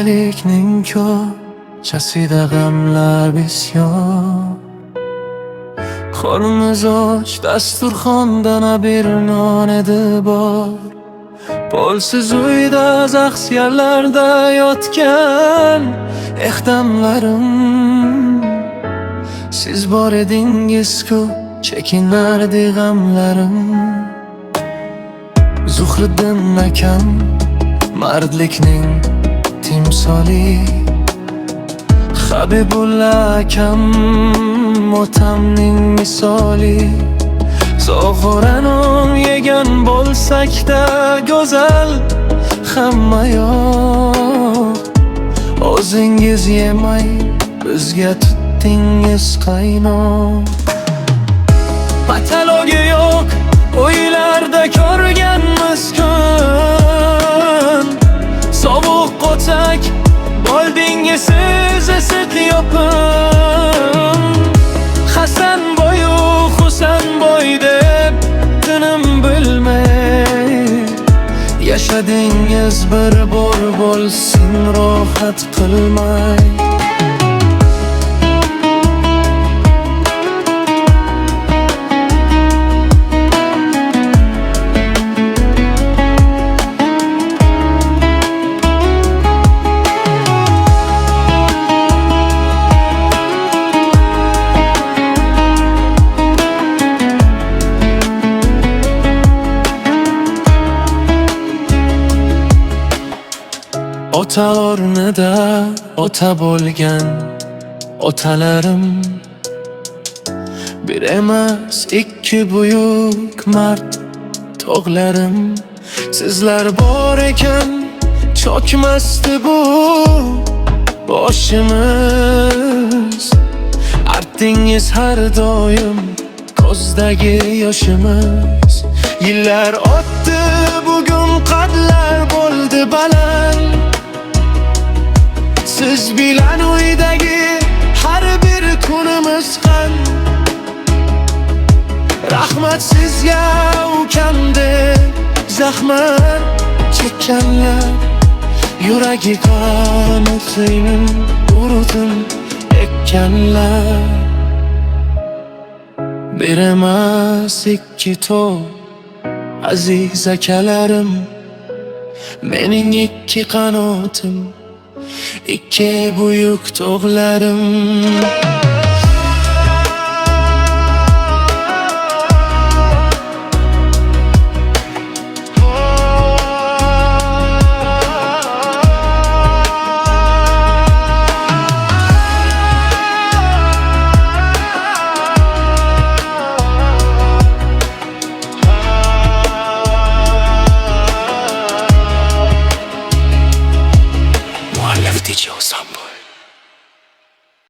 Keksalikning ko'chasida g'amlar bisyor. Qornimiz och, dasturxonda bir non edi bor. Polsiz uyda zaxsiyarlarda yotgan ehdamlarim. Siz bor edingiz-ku, chekinardi g'amlarim. Zuhriddin akam mardlikning timsoli, Habibulla akam otamning misoli. Zog'ora non yegan bo'lsak-da go'zal hamma yoq. O'zingiz yemay bizga tutdingiz qaynoq. Patologi yo'q uylarda ko'rganmiz kun. Sovuq qo'tak bo'ldingiz siz isib yopin. Hasanboyu Husanboy deb tinim bilmay yashadingiz bir bor bo'lsin rohat qilmay. Ota o'rnida ota bo'lgan otalarim, bir emas ikki buyuk mard tog'larim. Sizlar bor ekan cho'kmasdi bu boshimiz. Artdingiz har doim ko'zdagi yoshimiz. Yillar o'tdi, bugun qadlar bo'ldi baland. Siz bilan uydagi har bir kunimiz qan. Rahmat sizga ukamdek zahmat chekkanlar. Yuragi qanotini urutim ekkanlar. Bir emas ikki to'q aziz akalarim, mening ikki qanotim, ikki buyuk tog'larim.